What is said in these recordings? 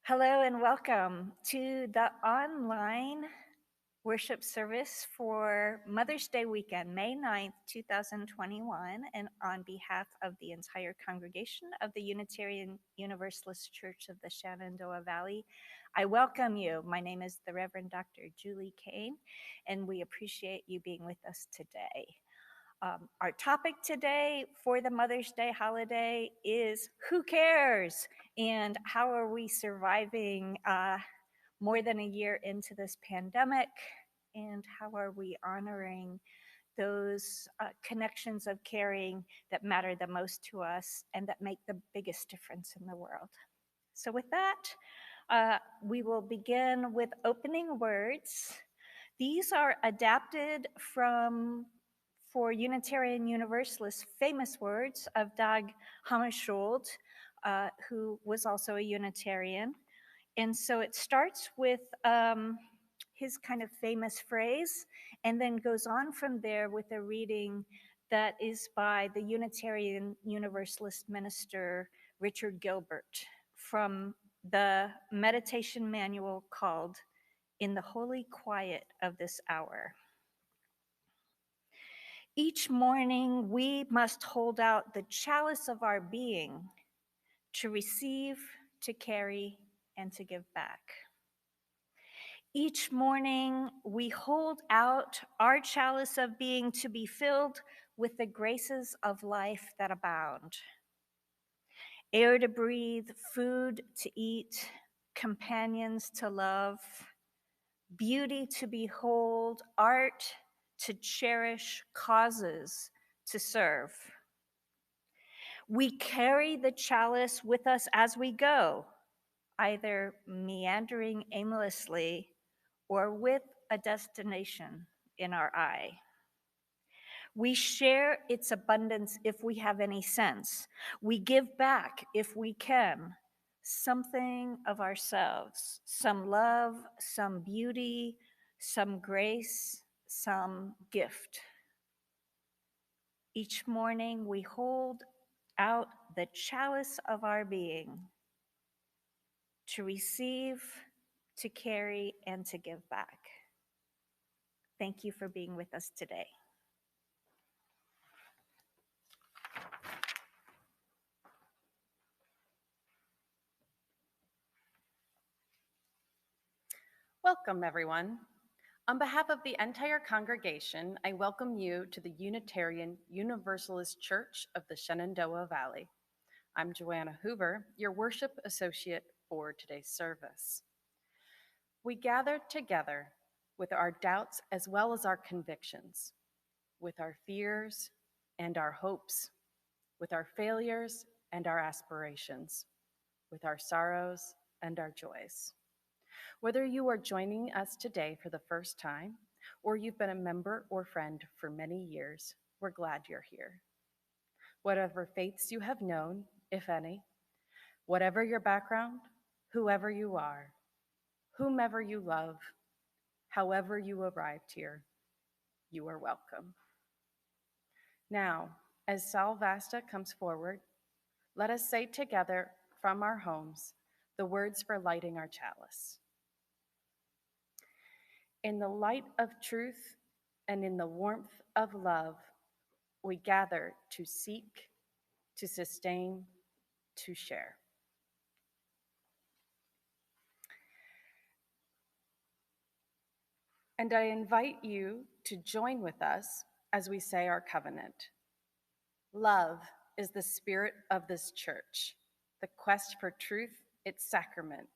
Hello and welcome to the online worship service for Mother's Day weekend, May 9th, 2021. And on behalf of the entire congregation of the Unitarian Universalist Church of the Shenandoah Valley, I welcome you. My name is the Reverend Dr. Julie Kane, and we appreciate you being with us today. Our topic today for the Mother's Day holiday is who cares? And how are we surviving more than a year into this pandemic? And how are we honoring those connections of caring that matter the most to us and that make the biggest difference in the world? So with that, we will begin with opening words. These are adapted from, for Unitarian Universalists, famous words of Dag Hammarskjöld, who was also a Unitarian. And so it starts with his kind of famous phrase, and then goes on from there with a reading that is by the Unitarian Universalist minister Richard Gilbert from the meditation manual called In the Holy Quiet of This Hour. Each morning, we must hold out the chalice of our being to receive, to carry, and to give back. Each morning, we hold out our chalice of being to be filled with the graces of life that abound. Air to breathe, food to eat, companions to love, beauty to behold, art to cherish, causes to serve. We carry the chalice with us as we go, either meandering aimlessly or with a destination in our eye. We share its abundance if we have any sense. We give back if we can, something of ourselves, some love, some beauty, some grace, some gift. Each morning we hold out the chalice of our being to receive, to carry, and to give back. Thank you for being with us today. Welcome, everyone. On behalf of the entire congregation, I welcome you to the Unitarian Universalist Church of the Shenandoah Valley. I'm Joanna Hoover, your worship associate for today's service. We gather together with our doubts as well as our convictions, with our fears and our hopes, with our failures and our aspirations, with our sorrows and our joys. Whether you are joining us today for the first time, or you've been a member or friend for many years, we're glad you're here. Whatever faiths you have known, if any, whatever your background, whoever you are, whomever you love, however you arrived here, you are welcome. Now, as Sal Vasta comes forward, let us say together from our homes the words for lighting our chalice. In the light of truth and in the warmth of love, we gather to seek, to sustain, to share. And I invite you to join with us as we say our covenant. Love is the spirit of this church, the quest for truth, its sacrament,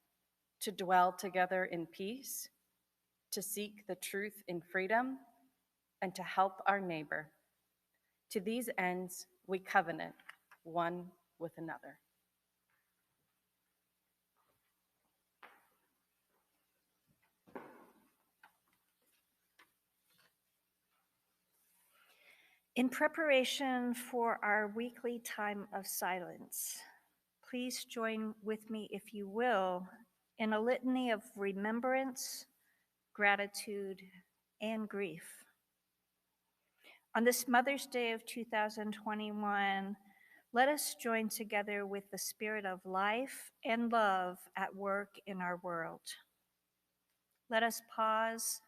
to dwell together in peace, to seek the truth in freedom, and to help our neighbor. To these ends, we covenant one with another. In preparation for our weekly time of silence, please join with me, if you will, in a litany of remembrance, gratitude, and grief. On this Mother's Day of 2021, Let us join together with the spirit of life and love at work in our world. Let us pause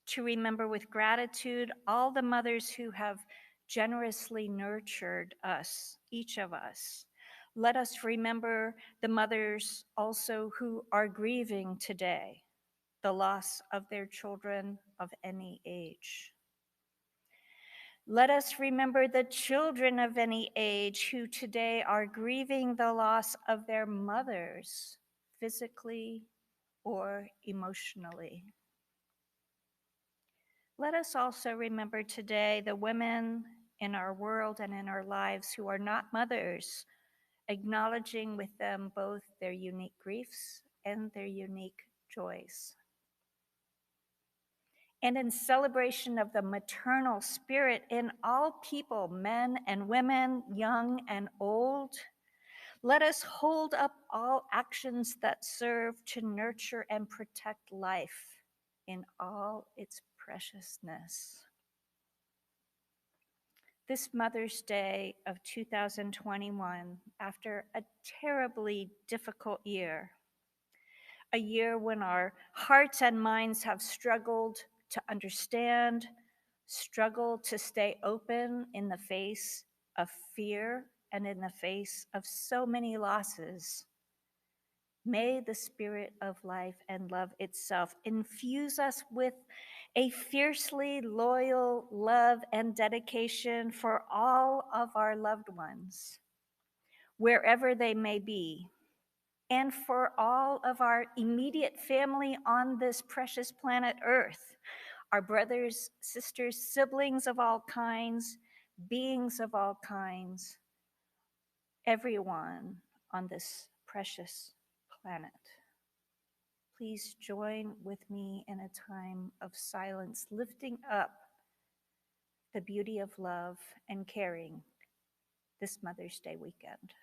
to remember with gratitude all the mothers who have generously nurtured us, each of us. Let us remember the mothers also who are grieving today the loss of their children of any age. Let us remember the children of any age who today are grieving the loss of their mothers, physically or emotionally. Let us also remember today the women in our world and in our lives who are not mothers, acknowledging with them both their unique griefs and their unique joys. And in celebration of the maternal spirit in all people, men and women, young and old, let us hold up all actions that serve to nurture and protect life in all its preciousness. This Mother's Day of 2021, after a terribly difficult year, a year when our hearts and minds have struggled to understand, struggled to stay open in the face of fear and in the face of so many losses. May the spirit of life and love itself infuse us with a fiercely loyal love and dedication for all of our loved ones, wherever they may be, and for all of our immediate family on this precious planet Earth, our brothers, sisters, siblings of all kinds, beings of all kinds, everyone on this precious planet. Please join with me in a time of silence, lifting up the beauty of love and caring this Mother's Day weekend.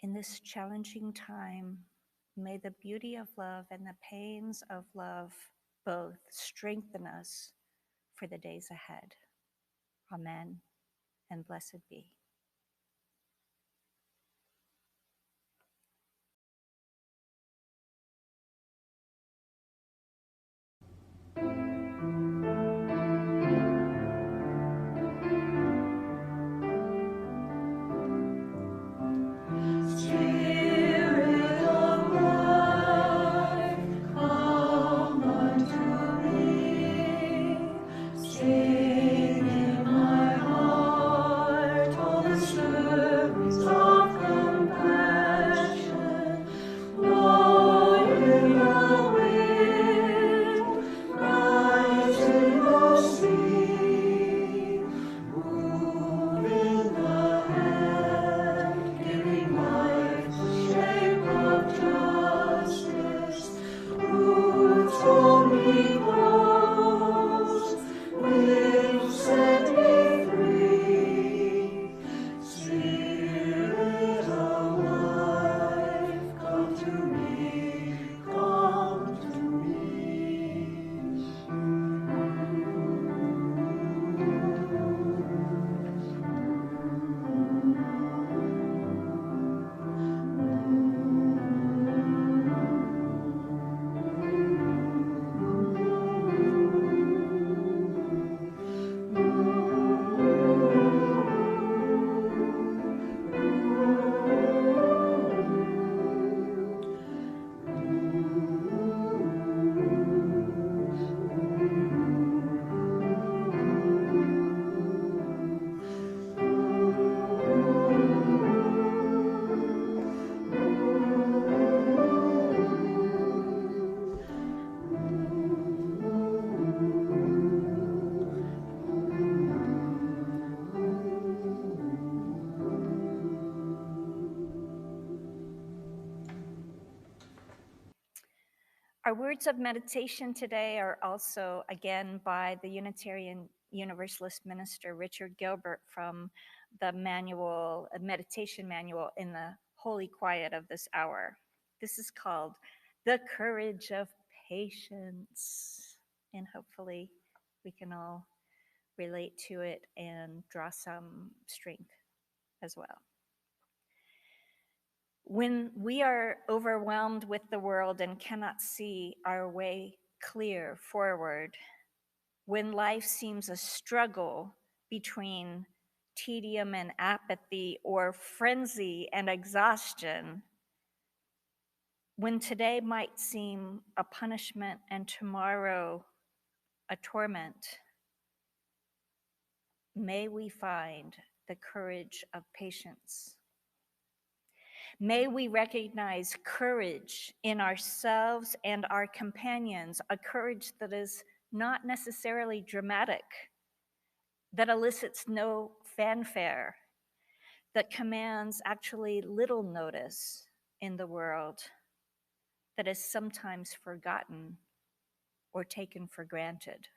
In this challenging time, may the beauty of love and the pains of love both strengthen us for the days ahead. Amen, and blessed be. Sing in my heart. Our words of meditation today are also, again, by the Unitarian Universalist minister Richard Gilbert from the manual, a meditation manual in the holy quiet of this hour. This is called The Courage of Patience. And hopefully we can all relate to it and draw some strength as well. When we are overwhelmed with the world and cannot see our way clear forward, when life seems a struggle between tedium and apathy or frenzy and exhaustion, when today might seem a punishment and tomorrow a torment, may we find the courage of patience. May we recognize courage in ourselves and our companions, a courage that is not necessarily dramatic, that elicits no fanfare, that commands actually little notice in the world, that is sometimes forgotten or taken for granted.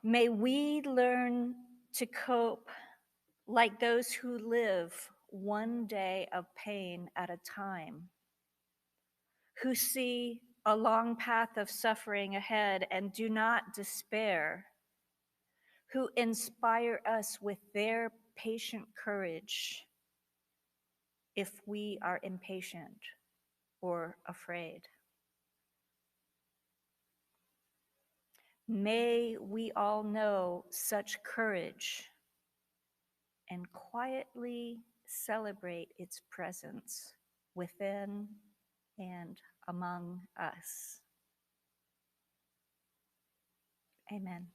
May we learn to cope like those who live one day of pain at a time, who see a long path of suffering ahead and do not despair, who inspire us with their patient courage if we are impatient or afraid. May we all know such courage and quietly celebrate its presence within and among us. Amen.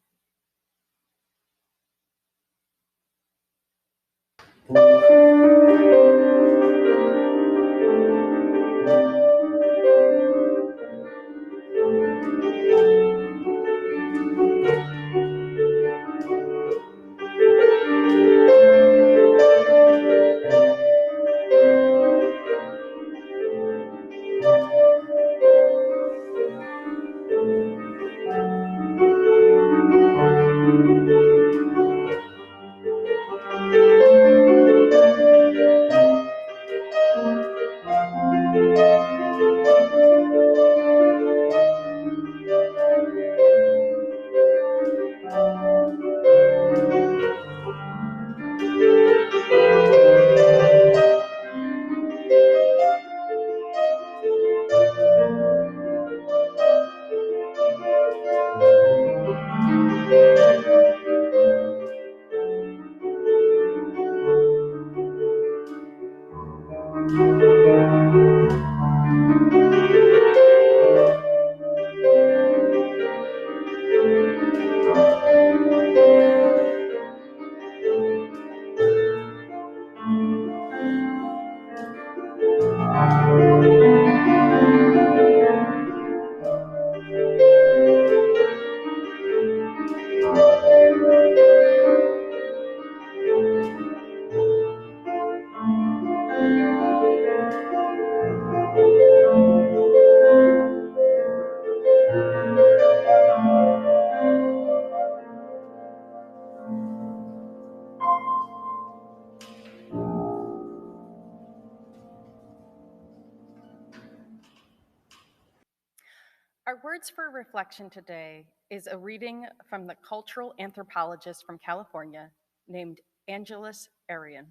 Our words for reflection today is a reading from the cultural anthropologist from California named Angelus Arian.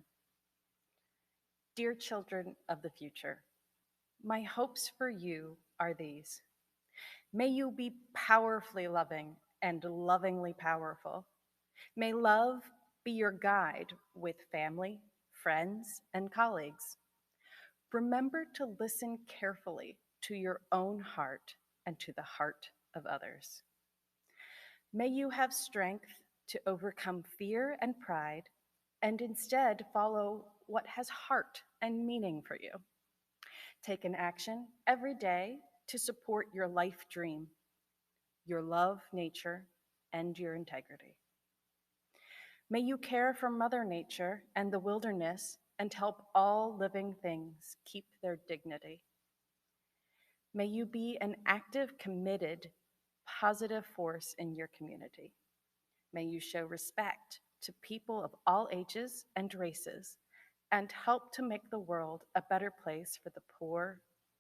Dear children of the future, my hopes for you are these. May you be powerfully loving and lovingly powerful. May love be your guide with family, friends, and colleagues. Remember to listen carefully to your own heart and to the heart of others. May you have strength to overcome fear and pride and instead follow what has heart and meaning for you. Take an action every day to support your life dream, your love, nature, and your integrity. May you care for Mother Nature and the wilderness and help all living things keep their dignity. May you be an active, committed, positive force in your community. May you show respect to people of all ages and races and help to make the world a better place for the poor,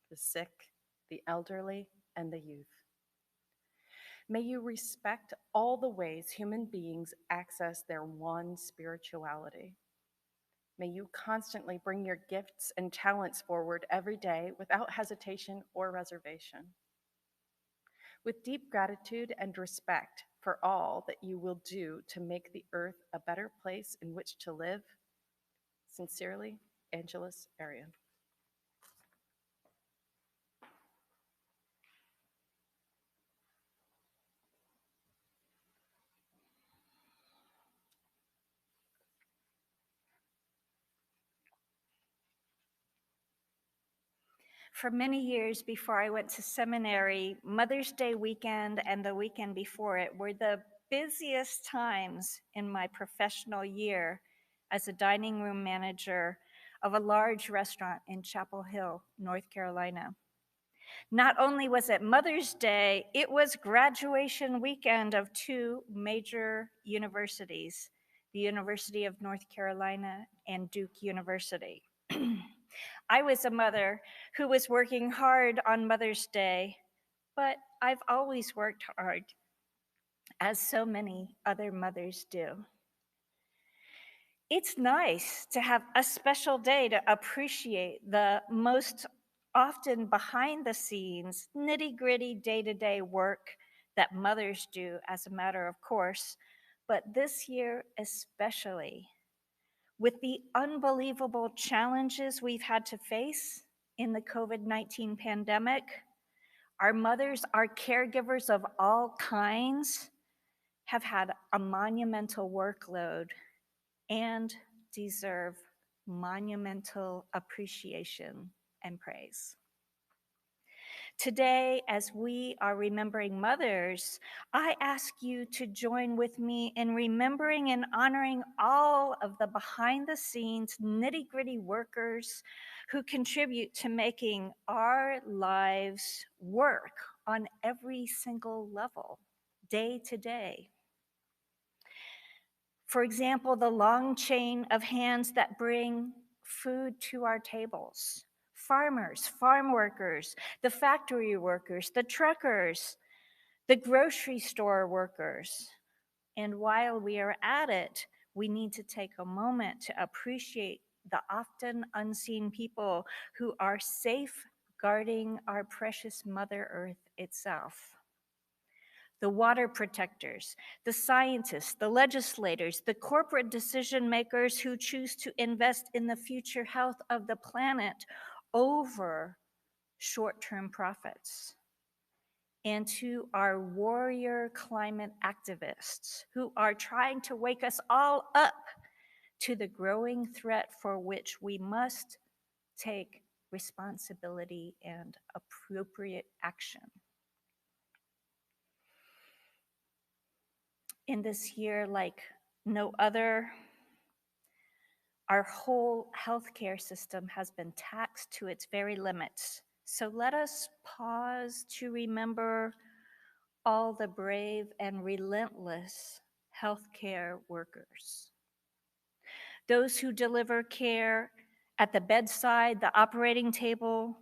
the sick, the elderly, and the youth. May you respect all the ways human beings access their one spirituality. May you constantly bring your gifts and talents forward every day without hesitation or reservation. With deep gratitude and respect for all that you will do to make the earth a better place in which to live, sincerely, Angelus Arian. For many years before I went to seminary, Mother's Day weekend and the weekend before it were the busiest times in my professional year as a dining room manager of a large restaurant in Chapel Hill, North Carolina. Not only was it Mother's Day, it was graduation weekend of two major universities, the University of North Carolina and Duke University. I was a mother who was working hard on Mother's Day, but I've always worked hard, as so many other mothers do. It's nice to have a special day to appreciate the most often behind the scenes, nitty gritty day to day work that mothers do as a matter of course, but this year especially, with the unbelievable challenges we've had to face in the COVID-19 pandemic, our mothers, our caregivers of all kinds, have had a monumental workload and deserve monumental appreciation and praise. Today, as we are remembering mothers, I ask you to join with me in remembering and honoring all of the behind the scenes, nitty gritty workers who contribute to making our lives work on every single level, day to day. For example, the long chain of hands that bring food to our tables. Farmers, farm workers, the factory workers, the truckers, the grocery store workers. And while we are at it, we need to take a moment to appreciate the often unseen people who are safeguarding our precious Mother Earth itself. The water protectors, the scientists, the legislators, the corporate decision makers who choose to invest in the future health of the planet over short-term profits. And to our warrior climate activists who are trying to wake us all up to the growing threat for which we must take responsibility and appropriate action. In this year, like no other, our whole healthcare system has been taxed to its very limits. So let us pause to remember all the brave and relentless healthcare workers. Those who deliver care at the bedside, the operating table,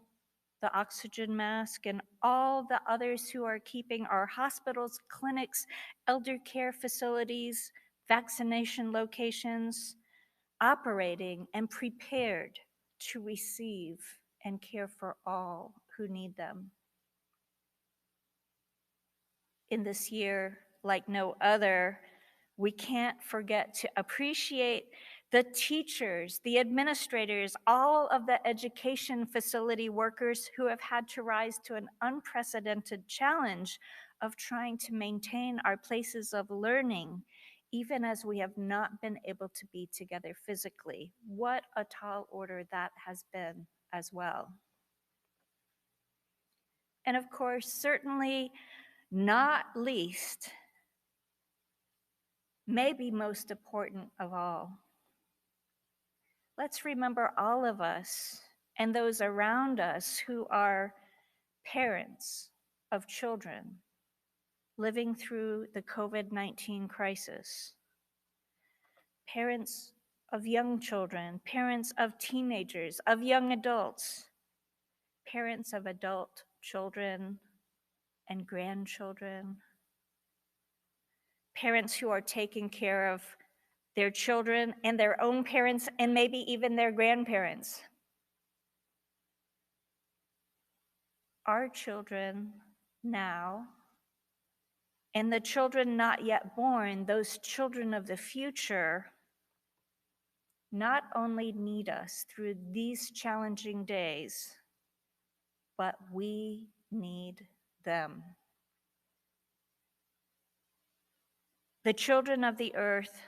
the oxygen mask, and all the others who are keeping our hospitals, clinics, elder care facilities, vaccination locations operating and prepared to receive and care for all who need them. In this year, like no other, we can't forget to appreciate the teachers, the administrators, all of the education facility workers who have had to rise to an unprecedented challenge of trying to maintain our places of learning, even as we have not been able to be together physically. What a tall order that has been as well. And of course, certainly not least, maybe most important of all, let's remember all of us and those around us who are parents of children living through the COVID-19 crisis, parents of young children, parents of teenagers, of young adults, parents of adult children and grandchildren, parents who are taking care of their children and their own parents and maybe even their grandparents. Our children now and the children not yet born, those children of the future, not only need us through these challenging days, but we need them. The children of the earth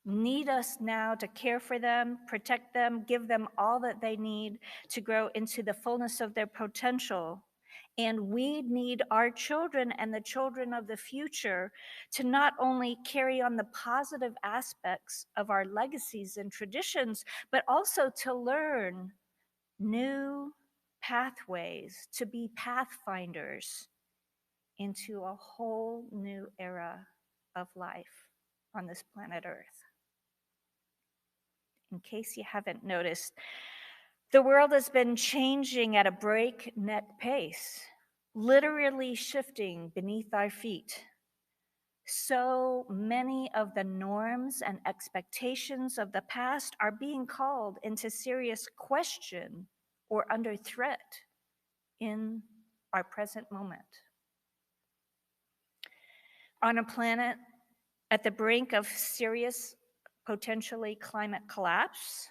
need us now to care for them, protect them, give them all that they need to grow into the fullness of their potential. And we need our children and the children of the future to not only carry on the positive aspects of our legacies and traditions, but also to learn new pathways, to be pathfinders into a whole new era of life on this planet Earth. In case you haven't noticed, the world has been changing at a breakneck pace, literally shifting beneath our feet. So many of the norms and expectations of the past are being called into serious question or under threat in our present moment. On a planet at the brink of serious, potentially climate collapse,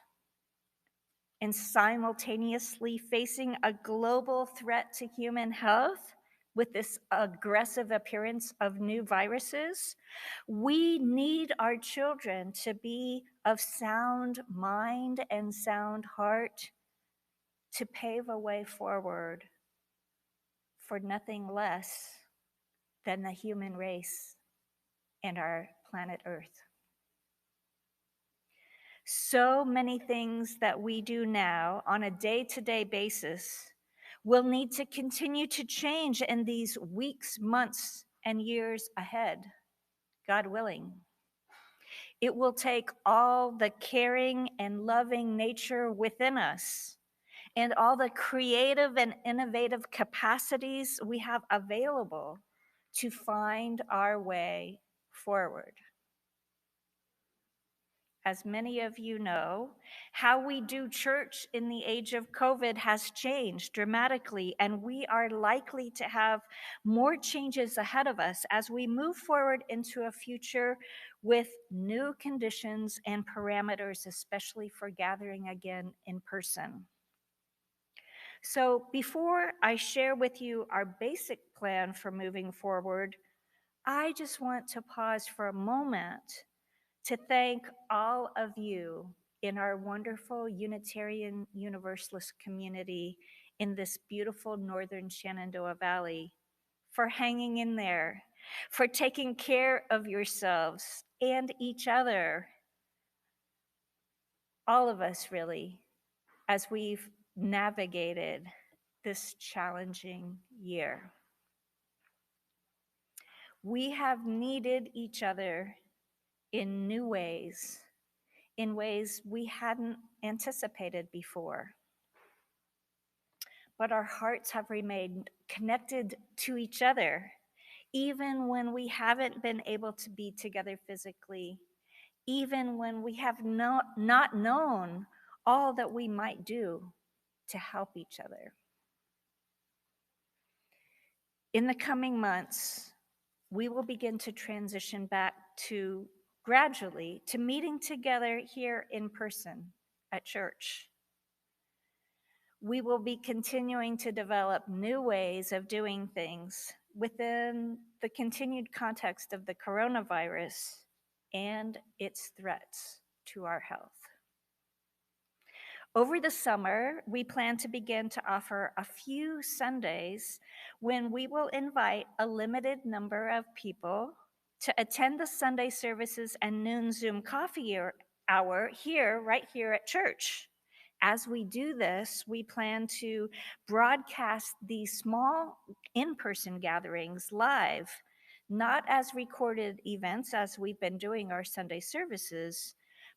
and simultaneously facing a global threat to human health with this aggressive appearance of new viruses, we need our children to be of sound mind and sound heart to pave a way forward for nothing less than the human race and our planet Earth. So many things that we do now on a day-to-day basis will need to continue to change in these weeks, months, and years ahead, God willing. It will take all the caring and loving nature within us and all the creative and innovative capacities we have available to find our way forward. As many of you know, how we do church in the age of COVID has changed dramatically, and we are likely to have more changes ahead of us as we move forward into a future with new conditions and parameters, especially for gathering again in person. So before I share with you our basic plan for moving forward, I just want to pause for a moment to thank all of you in our wonderful Unitarian Universalist community in this beautiful northern Shenandoah Valley for hanging in there, for taking care of yourselves and each other, all of us really, as we've navigated this challenging year. We have needed each other in new ways, in ways we hadn't anticipated before. But our hearts have remained connected to each other, even when we haven't been able to be together physically, even when we have not known all that we might do to help each other. In the coming months, we will begin to transition back to gradually to meeting together here in person at church. We will be continuing to develop new ways of doing things within the continued context of the coronavirus and its threats to our health. Over the summer, we plan to begin to offer a few Sundays when we will invite a limited number of people to attend the Sunday services and noon Zoom coffee hour here, right here at church. As we do this, we plan to broadcast these small in-person gatherings live, not as recorded events as we've been doing our Sunday services,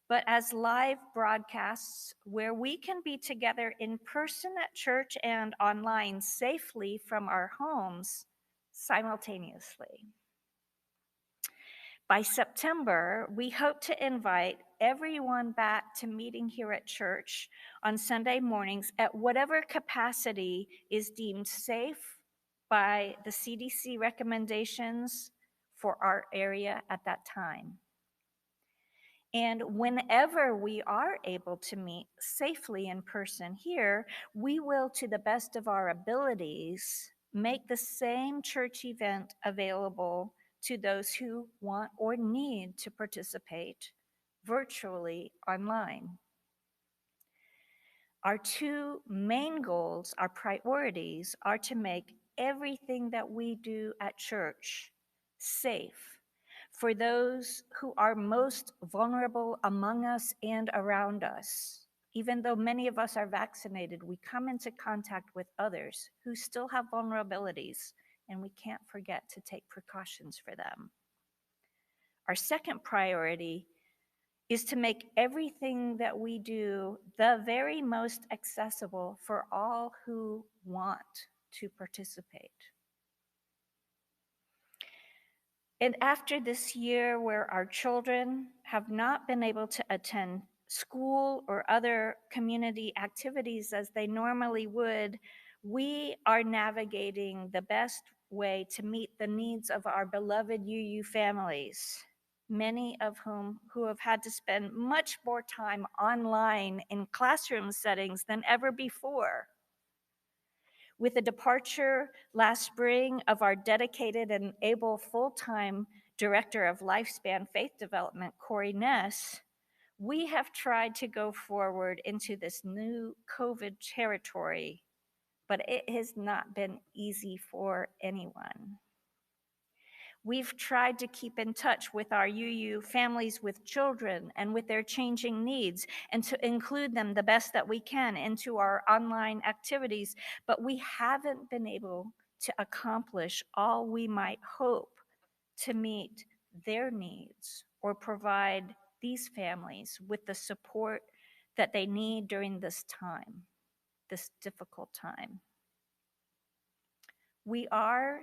but as live broadcasts where we can be together in person at church and online safely from our homes simultaneously. By September, we hope to invite everyone back to meeting here at church on Sunday mornings at whatever capacity is deemed safe by the CDC recommendations for our area at that time. And whenever we are able to meet safely in person here, we will, to the best of our abilities, make the same church event available to those who want or need to participate virtually online. Our two main goals, our priorities, are to make everything that we do at church safe for those who are most vulnerable among us and around us. Even though many of us are vaccinated, we come into contact with others who still have vulnerabilities, and we can't forget to take precautions for them. Our second priority is to make everything that we do the very most accessible for all who want to participate. And after this year where our children have not been able to attend school or other community activities as they normally would, we are navigating the best way to meet the needs of our beloved UU families, many of whom who have had to spend much more time online in classroom settings than ever before. With the departure last spring of our dedicated and able full-time director of lifespan faith development, Corey Ness, we have tried to go forward into this new COVID territory, but it has not been easy for anyone. We've tried to keep in touch with our UU families with children and with their changing needs and to include them the best that we can into our online activities, but we haven't been able to accomplish all we might hope to meet their needs or provide these families with the support that they need during this time, this difficult time. We are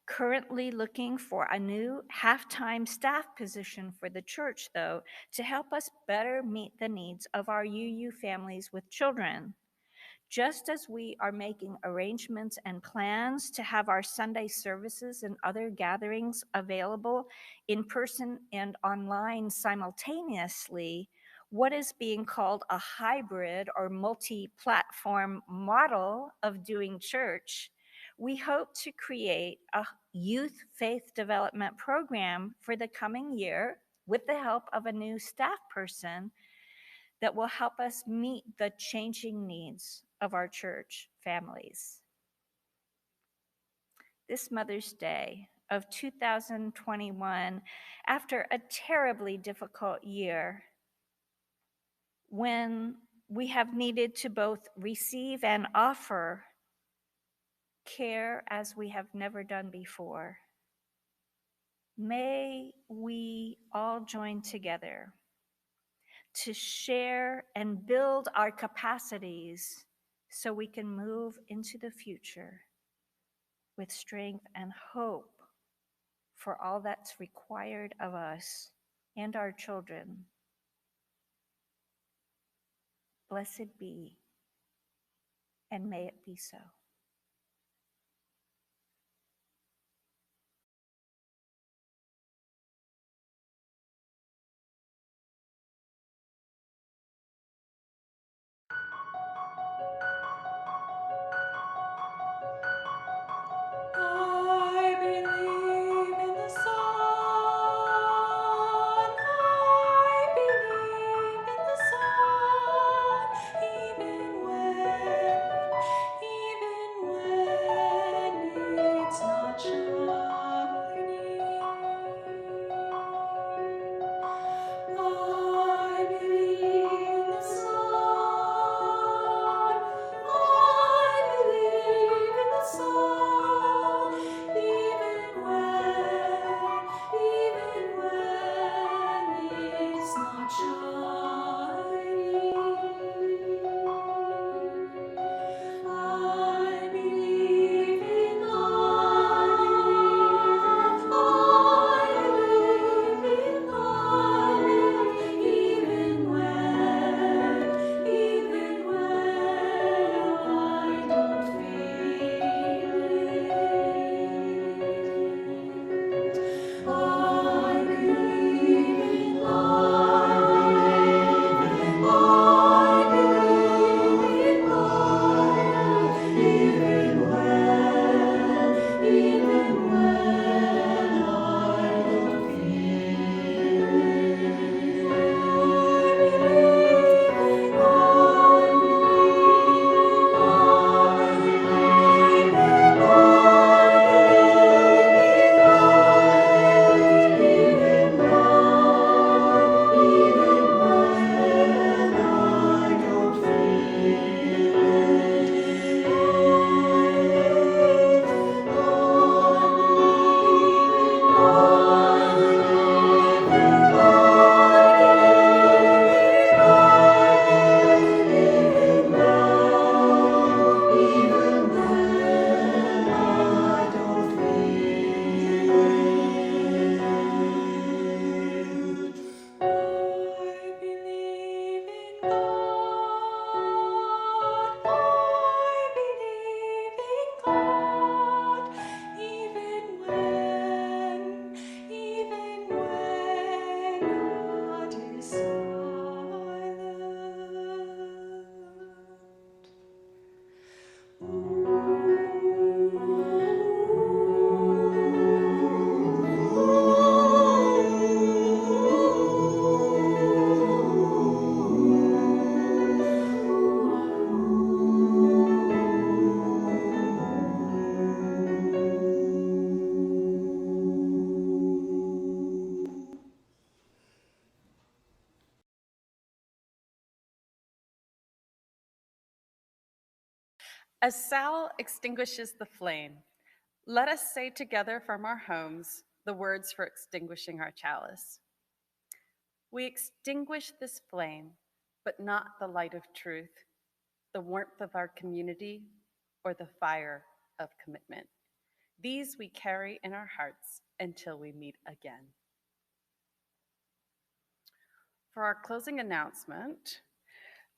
currently looking for a new half-time staff position for the church, though, to help us better meet the needs of our UU families with children. Just as we are making arrangements and plans to have our Sunday services and other gatherings available in person and online simultaneously, what is being called a hybrid or multi-platform model of doing church, we hope to create a youth faith development program for the coming year with the help of a new staff person that will help us meet the changing needs of our church families. This Mother's Day of 2021, after a terribly difficult year, when we have needed to both receive and offer care as we have never done before, may we all join together to share and build our capacities so we can move into the future with strength and hope for all that's required of us and our children. Blessed be, and may it be so. I believe in the sun. I believe in the sun. Even God is silent. As Sal extinguishes the flame, let us say together from our homes the words for extinguishing our chalice. We extinguish this flame, but not the light of truth, the warmth of our community, or the fire of commitment. These we carry in our hearts until we meet again. For our closing announcement,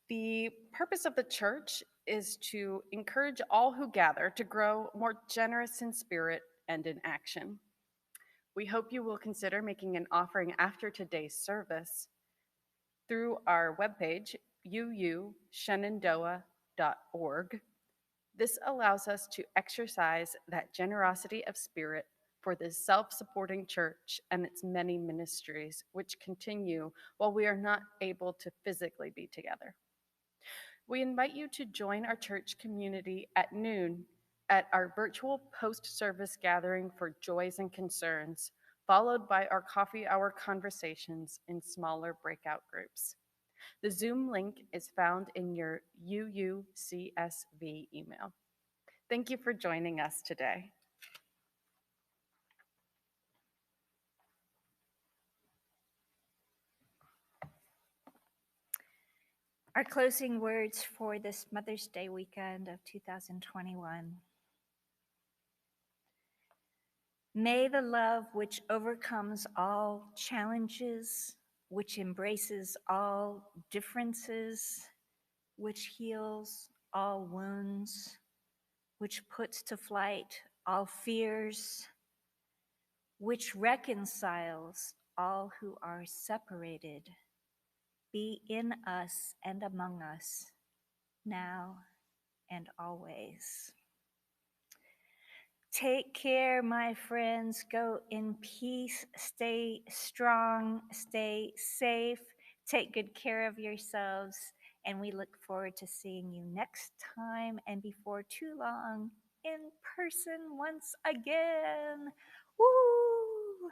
the purpose of the church is to encourage all who gather to grow more generous in spirit and in action. We hope you will consider making an offering after today's service through our webpage, Shenandoah.org. This allows us to exercise that generosity of spirit for this self-supporting church and its many ministries, which continue while we are not able to physically be together. We invite you to join our church community at noon at our virtual post-service gathering for joys and concerns, followed by our coffee hour conversations in smaller breakout groups. The Zoom link is found in your UUCSV email. Thank you for joining us today. Our closing words for this Mother's Day weekend of 2021. May the love which overcomes all challenges, which embraces all differences, which heals all wounds, which puts to flight all fears, which reconciles all who are separated, be in us and among us, now and always. Take care, my friends. Go in peace. Stay strong. Stay safe. Take good care of yourselves. And we look forward to seeing you next time and before too long in person once again. Woo!